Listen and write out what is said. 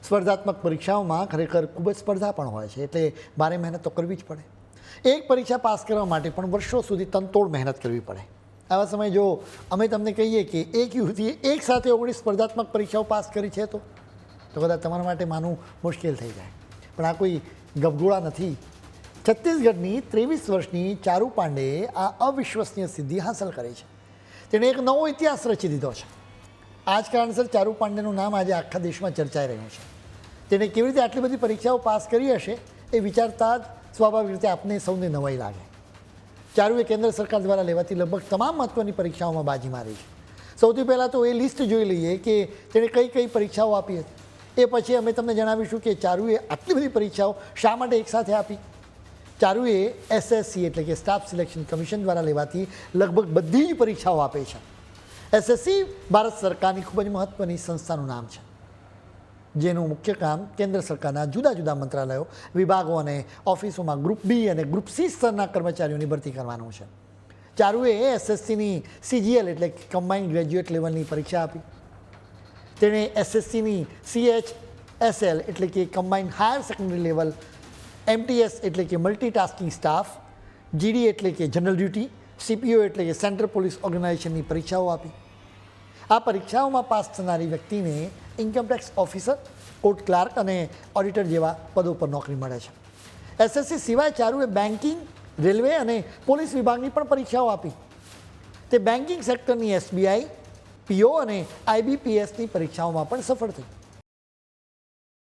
સ્પર્ધાત્મક પરીક્ષાઓમાં ખરેખર ખૂબ જ સ્પર્ધા પણ હોય છે, એટલે ભારે મહેનત તો કરવી જ પડે. એક પરીક્ષા પાસ કરવા માટે પણ વર્ષો સુધી તનતોડ મહેનત કરવી પડે. આવા સમયે જો અમે તમને કહીએ કે એક યુવતીએ એક સાથે 19 સ્પર્ધાત્મક પરીક્ષાઓ પાસ કરી છે તો કદાચ તમારા માટે માનવું મુશ્કેલ થઈ જાય. પણ આ કોઈ ગબગોળા નથી. છત્તીસગઢની 23 વર્ષની ચારુ પાંડેએ આ અવિશ્વસનીય સિદ્ધિ હાંસલ કરી છે. તેણે એક નવો ઇતિહાસ રચી દીધો છે. આ જ કારણસર ચારુ પાંડેનું નામ આજે આખા દેશમાં ચર્ચાઈ રહ્યું છે. તેણે કેવી રીતે આટલી બધી પરીક્ષાઓ પાસ કરી હશે એ વિચારતા જ સ્વાભાવિક રીતે આપને સૌને નવાઈ લાગે. ચારુએ કેન્દ્ર સરકાર દ્વારા લેવાતી લગભગ તમામ મહત્ત્વની પરીક્ષાઓમાં બાજી મારી છે. સૌથી પહેલાં તો એ લિસ્ટ જોઈ લઈએ કે તેણે કઈ કઈ પરીક્ષાઓ આપી હતી. એ પછી અમે તમને જણાવીશું કે ચારુએ આટલી બધી પરીક્ષાઓ શા માટે એકસાથે આપી. ચારુએ SSC એટલે કે સ્ટાફ સિલેક્શન કમિશન દ્વારા લેવાતી લગભગ બધી જ પરીક્ષાઓ આપે છે. SSC ભારત સરકારની ખૂબ જ મહત્ત્વની સંસ્થાનું નામ છે, જેનું મુખ્ય કામ કેન્દ્ર સરકારના જુદા જુદા મંત્રાલયો, વિભાગો અને ઓફિસોમાં ગ્રુપ B અને ગ્રુપ C સ્તરના કર્મચારીઓની ભરતી કરવાનું છે. ચારુએ SSCની CGL એટલે કમ્બાઇન્ડ ગ્રેજ્યુએટ લેવલની પરીક્ષા આપી. તેણે SSCની CHSL એટલે કે combined higher secondary level, MTS એટલે કે મલ્ટીટાસ્કિંગ સ્ટાફ, GD એટલે કે જનરલ ડ્યુટી, CPO એટલે કે સેન્ટ્રલ પોલીસ ઓર્ગેનાઇઝેશનની પરીક્ષાઓ આપી. આ પરીક્ષાઓમાં પાસ થનારી વ્યક્તિને ઇન્કમટેક્સ ઓફિસર, કોર્ટ ક્લાર્ક અને ઓડિટર જેવા પદો પર નોકરી મળે છે. SSC સિવાય ચારુએ બેન્કિંગ, રેલવે અને પોલીસ વિભાગની પણ પરીક્ષાઓ આપી. તે બેન્કિંગ સેક્ટરની SBI, PO અને IBPSની પરીક્ષાઓમાં પણ સફળ થઈ.